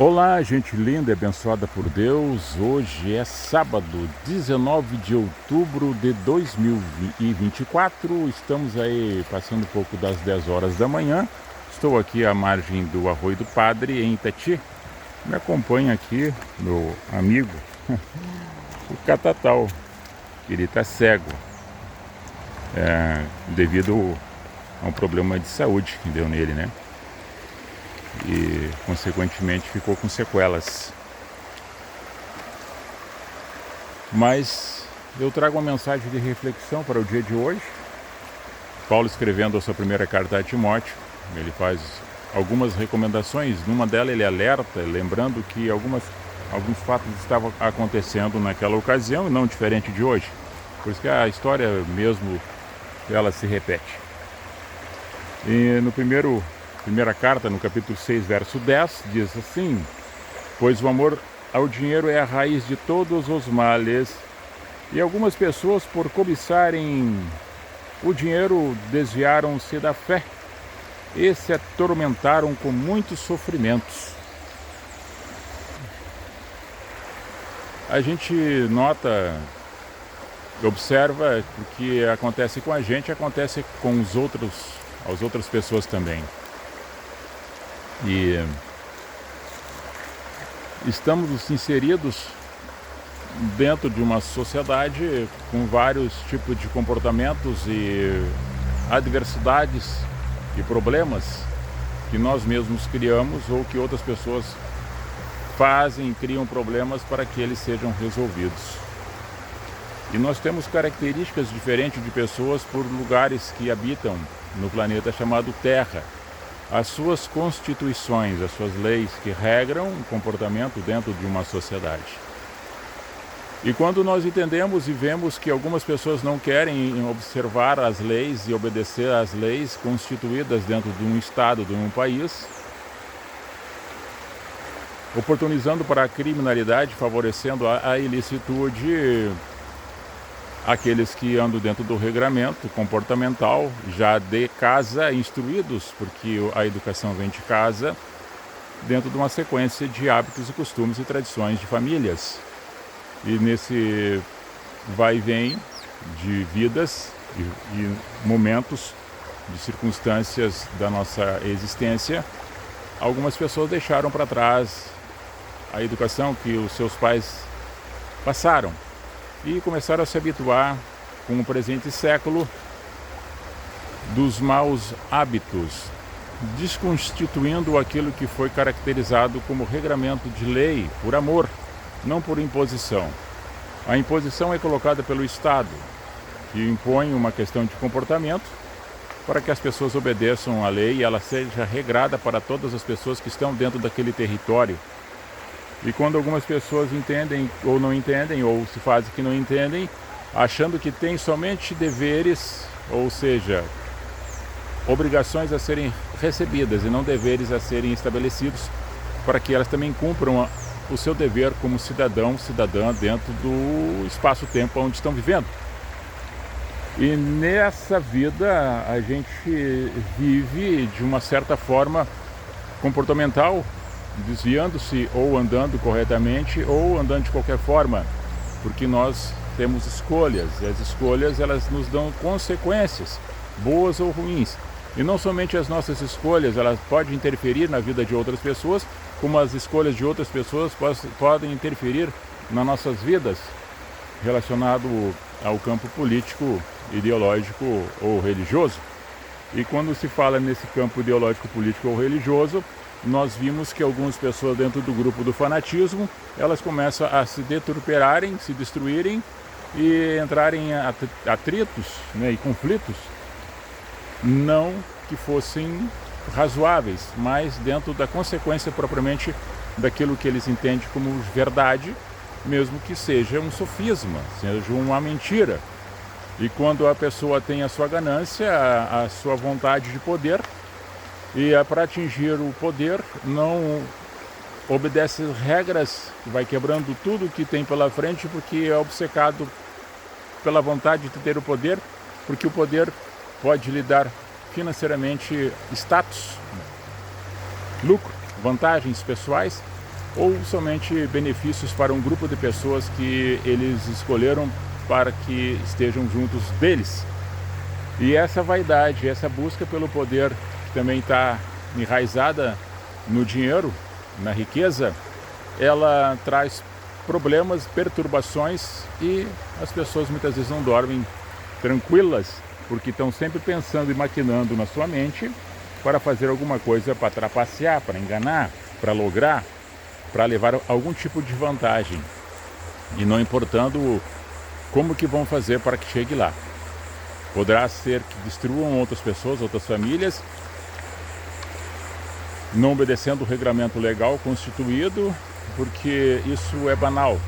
Olá, gente linda e abençoada por Deus. Hoje é sábado, 19 de outubro de 2024. Estamos aí passando um pouco das 10 horas da manhã. Estou aqui à margem do Arroio do Padre, em Itati. Me acompanha aqui meu amigo, o Catatal, que ele está cego, devido a um problema de saúde que deu nele, né? E consequentemente ficou com sequelas. Mas eu trago uma mensagem de reflexão para o dia de hoje. Paulo, escrevendo a sua primeira carta a Timóteo, ele faz algumas recomendações. Numa delas ele alerta, lembrando que alguns fatos estavam acontecendo naquela ocasião e não diferente de hoje. Por isso que a história mesmo ela se repete. E no primeira carta, no capítulo 6, verso 10, diz assim: pois o amor ao dinheiro é a raiz de todos os males, e algumas pessoas, por cobiçarem o dinheiro, desviaram-se da fé e se atormentaram com muitos sofrimentos. A gente nota, observa que o que acontece com a gente acontece com as outras pessoas também. E estamos inseridos dentro de uma sociedade com vários tipos de comportamentos e adversidades e problemas que nós mesmos criamos ou que outras pessoas criam problemas para que eles sejam resolvidos. E nós temos características diferentes de pessoas por lugares que habitam no planeta chamado Terra. As suas constituições, as suas leis que regram o comportamento dentro de uma sociedade. E quando nós entendemos e vemos que algumas pessoas não querem observar as leis e obedecer às leis constituídas dentro de um estado, de um país, oportunizando para a criminalidade, favorecendo a ilicitude, aqueles que andam dentro do regramento comportamental, já de casa, instruídos, porque a educação vem de casa, dentro de uma sequência de hábitos e costumes e tradições de famílias. E nesse vai e vem de vidas e momentos, de circunstâncias da nossa existência, algumas pessoas deixaram para trás a educação que os seus pais passaram e começaram a se habituar com o presente século dos maus hábitos, desconstituindo aquilo que foi caracterizado como regramento de lei por amor, não por imposição. A imposição é colocada pelo Estado, que impõe uma questão de comportamento para que as pessoas obedeçam à lei e ela seja regrada para todas as pessoas que estão dentro daquele território. E quando algumas pessoas entendem ou não entendem, ou se fazem que não entendem, achando que tem somente deveres, ou seja, obrigações a serem recebidas e não deveres a serem estabelecidos, para que elas também cumpram o seu dever como cidadão, cidadã dentro do espaço-tempo onde estão vivendo. E nessa vida a gente vive de uma certa forma comportamental, desviando-se ou andando corretamente ou andando de qualquer forma, porque nós temos escolhas e as escolhas elas nos dão consequências, boas ou ruins. E não somente as nossas escolhas, elas podem interferir na vida de outras pessoas, como as escolhas de outras pessoas podem interferir nas nossas vidas, relacionado ao campo político, ideológico ou religioso. E quando se fala nesse campo ideológico, político ou religioso, nós vimos que algumas pessoas dentro do grupo do fanatismo, elas começam a se deturperarem, se destruírem e entrarem em atritos, né, e conflitos, não que fossem razoáveis, mas dentro da consequência propriamente daquilo que eles entendem como verdade, mesmo que seja um sofisma, seja uma mentira. E quando a pessoa tem a sua ganância, a sua vontade de poder, e para atingir o poder não obedece regras, vai quebrando tudo que tem pela frente, porque é obcecado pela vontade de ter o poder, porque o poder pode lhe dar financeiramente status, lucro, vantagens pessoais, ou somente benefícios para um grupo de pessoas que eles escolheram para que estejam juntos deles. E essa vaidade, essa busca pelo poder, que também está enraizada no dinheiro, na riqueza, ela traz problemas, perturbações, e as pessoas muitas vezes não dormem tranquilas, porque estão sempre pensando e maquinando na sua mente para fazer alguma coisa, para trapacear, para enganar, para lograr, para levar algum tipo de vantagem, e não importando como que vão fazer para que chegue lá. Poderá ser que destruam outras pessoas, outras famílias, não obedecendo o regramento legal constituído, porque isso é banal.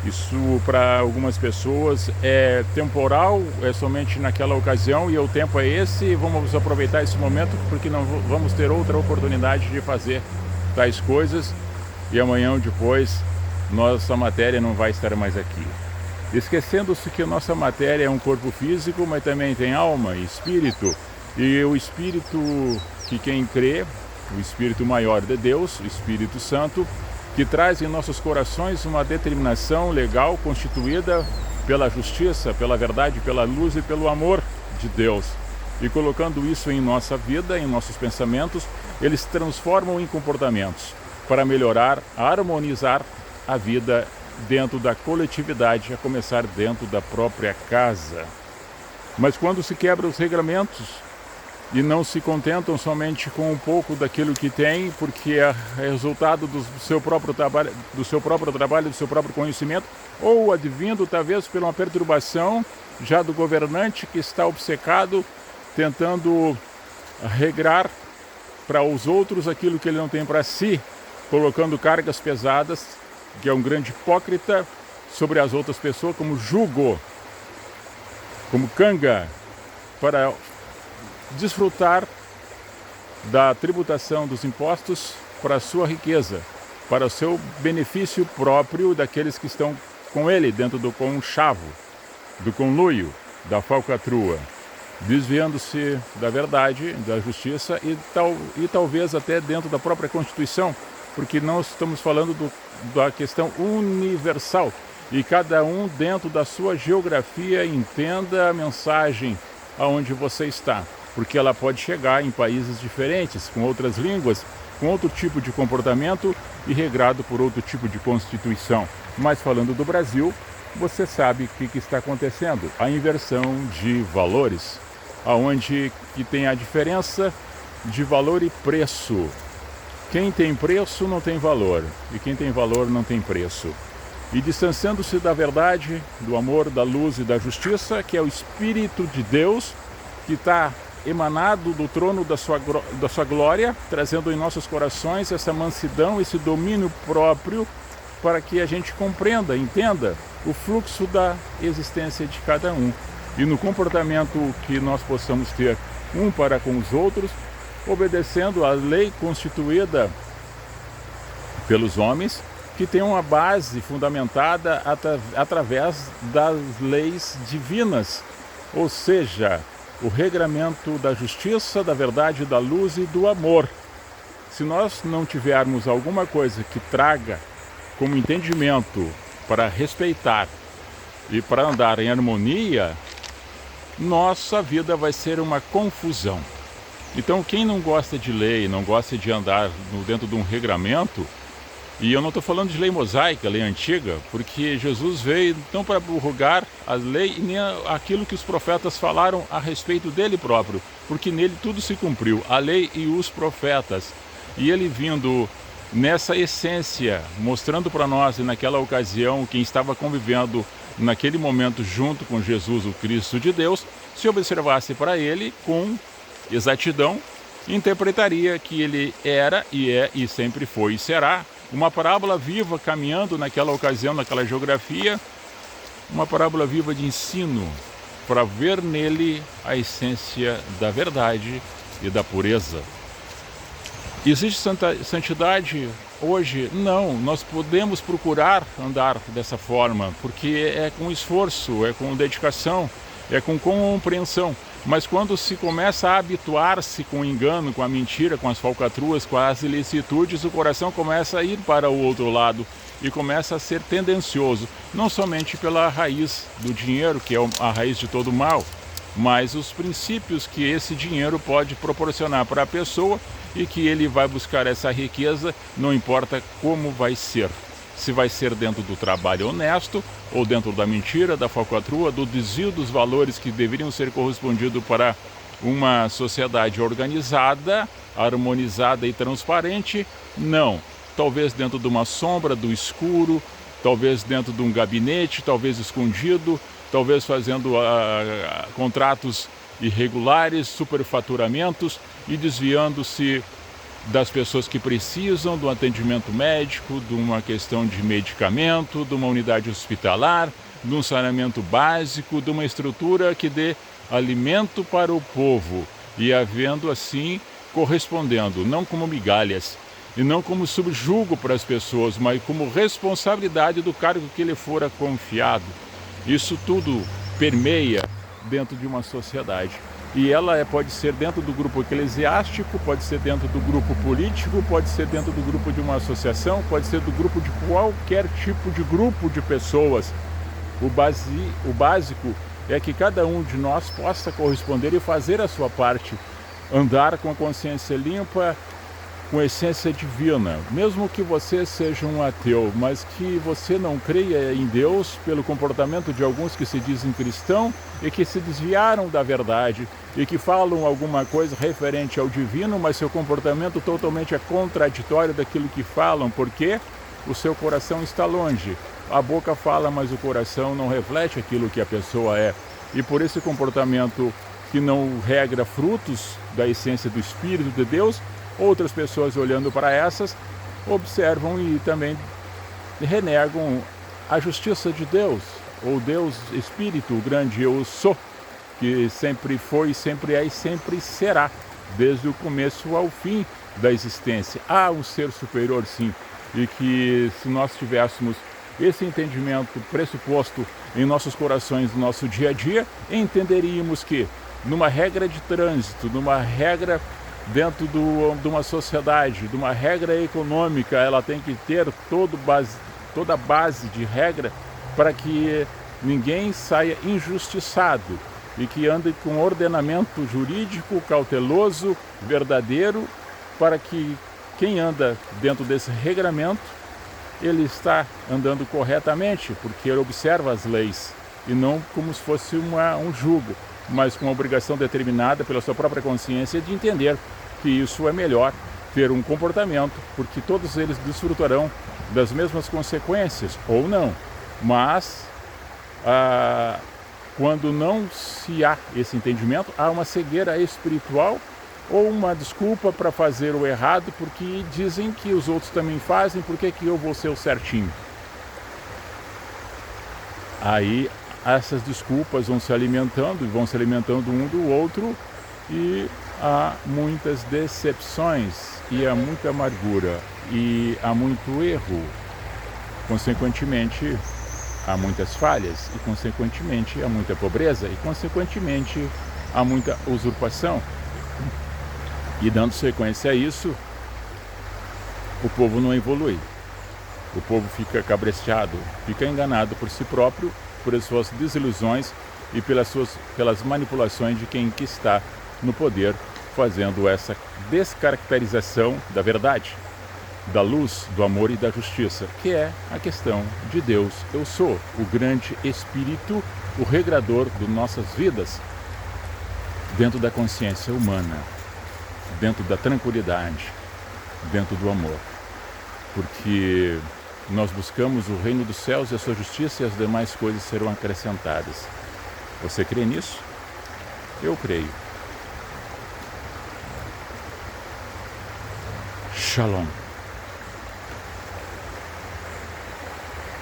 Isso para algumas pessoas é temporal, é somente naquela ocasião, e o tempo é esse, e vamos aproveitar esse momento porque não vamos ter outra oportunidade de fazer tais coisas, e amanhã ou depois nossa matéria não vai estar mais aqui. Esquecendo-se que nossa matéria é um corpo físico, mas também tem alma e espírito. E o espírito que quem crê, o espírito maior de Deus, o Espírito Santo, que traz em nossos corações uma determinação legal constituída pela justiça, pela verdade, pela luz e pelo amor de Deus. E colocando isso em nossa vida, em nossos pensamentos, eles transformam em comportamentos para melhorar, harmonizar a vida dentro da coletividade, a começar dentro da própria casa. Mas quando se quebra os regramentos e não se contentam somente com um pouco daquilo que tem, porque é resultado do seu próprio trabalho, do seu próprio conhecimento, ou advindo talvez por uma perturbação já do governante que está obcecado, tentando regrar para os outros aquilo que ele não tem para si, colocando cargas pesadas, que é um grande hipócrita, sobre as outras pessoas como jugo, como canga, para desfrutar da tributação dos impostos para a sua riqueza, para o seu benefício próprio daqueles que estão com ele dentro do conchavo, do conluio, da falcatrua, desviando-se da verdade, da justiça e talvez até dentro da própria Constituição, porque nós estamos falando da questão universal, e cada um dentro da sua geografia entenda a mensagem aonde você está, porque ela pode chegar em países diferentes, com outras línguas, com outro tipo de comportamento e regrado por outro tipo de constituição. Mas falando do Brasil, você sabe o que está acontecendo, a inversão de valores, aonde que tem a diferença de valor e preço. Quem tem preço não tem valor, e quem tem valor não tem preço. E distanciando-se da verdade, do amor, da luz e da justiça, que é o Espírito de Deus, que está emanado do trono da sua glória, trazendo em nossos corações essa mansidão, esse domínio próprio, para que a gente compreenda, entenda o fluxo da existência de cada um. E no comportamento que nós possamos ter um para com os outros, obedecendo à lei constituída pelos homens, que tem uma base fundamentada através das leis divinas, ou seja, o regramento da justiça, da verdade, da luz e do amor. Se nós não tivermos alguma coisa que traga como entendimento para respeitar e para andar em harmonia, nossa vida vai ser uma confusão. Então, quem não gosta de lei, não gosta de andar dentro de um regramento, e eu não estou falando de lei mosaica, lei antiga, porque Jesus veio não para abrogar a lei e nem aquilo que os profetas falaram a respeito dele próprio, porque nele tudo se cumpriu, a lei e os profetas. E ele vindo nessa essência, mostrando para nós, e naquela ocasião, quem estava convivendo naquele momento junto com Jesus, o Cristo de Deus, se observasse para ele com exatidão, interpretaria que ele era e é e sempre foi e será uma parábola viva caminhando naquela ocasião, naquela geografia, uma parábola viva de ensino, para ver nele a essência da verdade e da pureza. Existe santidade hoje? Não, nós podemos procurar andar dessa forma, porque é com esforço, é com dedicação, é com compreensão. Mas quando se começa a habituar-se com o engano, com a mentira, com as falcatruas, com as ilicitudes, o coração começa a ir para o outro lado e começa a ser tendencioso, não somente pela raiz do dinheiro, que é a raiz de todo mal, mas os princípios que esse dinheiro pode proporcionar para a pessoa e que ele vai buscar essa riqueza, não importa como vai ser. Se vai ser dentro do trabalho honesto, ou dentro da mentira, da falcatrua, do desvio dos valores que deveriam ser correspondidos para uma sociedade organizada, harmonizada e transparente, não. Talvez dentro de uma sombra, do escuro, talvez dentro de um gabinete, talvez escondido, talvez fazendo contratos irregulares, superfaturamentos e desviando-se das pessoas que precisam do atendimento médico, de uma questão de medicamento, de uma unidade hospitalar, de um saneamento básico, de uma estrutura que dê alimento para o povo e havendo assim correspondendo, não como migalhas e não como subjugo para as pessoas, mas como responsabilidade do cargo que lhe fora confiado. Isso tudo permeia dentro de uma sociedade. E ela pode ser dentro do grupo eclesiástico, pode ser dentro do grupo político, pode ser dentro do grupo de uma associação, pode ser do grupo de qualquer tipo de grupo de pessoas. O básico é que cada um de nós possa corresponder e fazer a sua parte, andar com a consciência limpa, com essência divina, mesmo que você seja um ateu, mas que você não creia em Deus pelo comportamento de alguns que se dizem cristão e que se desviaram da verdade e que falam alguma coisa referente ao divino, mas seu comportamento totalmente é contraditório daquilo que falam, porque o seu coração está longe. A boca fala, mas o coração não reflete aquilo que a pessoa é. E por esse comportamento que não regra frutos da essência do Espírito de Deus, outras pessoas olhando para essas, observam e também renegam a justiça de Deus, ou Deus Espírito, o grande eu sou, que sempre foi, sempre é e sempre será, desde o começo ao fim da existência. Há um ser superior, sim, e que se nós tivéssemos esse entendimento pressuposto em nossos corações, no nosso dia a dia, entenderíamos que numa regra de trânsito, numa regra dentro de uma sociedade, de uma regra econômica, ela tem que ter toda a base de regra para que ninguém saia injustiçado e que ande com ordenamento jurídico, cauteloso, verdadeiro, para que quem anda dentro desse regramento, ele está andando corretamente, porque ele observa as leis, e não como se fosse um jugo, mas com uma obrigação determinada pela sua própria consciência de entender que isso é melhor ter um comportamento, porque todos eles desfrutarão das mesmas consequências, ou não. Mas, quando não se há esse entendimento, há uma cegueira espiritual ou uma desculpa para fazer o errado, porque dizem que os outros também fazem, por que eu vou ser o certinho? Aí essas desculpas vão se alimentando um do outro, e há muitas decepções, e há muita amargura, e há muito erro. Consequentemente, há muitas falhas, e consequentemente há muita pobreza, e consequentemente há muita usurpação. E dando sequência a isso, o povo não evolui. O povo fica cabresteado, fica enganado por si próprio, por as suas desilusões e pelas manipulações de quem que está no poder, fazendo essa descaracterização da verdade, da luz, do amor e da justiça, que é a questão de Deus. Eu sou o grande Espírito, o regrador de nossas vidas, dentro da consciência humana, dentro da tranquilidade, dentro do amor. Porque nós buscamos o reino dos céus e a sua justiça, e as demais coisas serão acrescentadas. Você crê nisso? Eu creio. Shalom.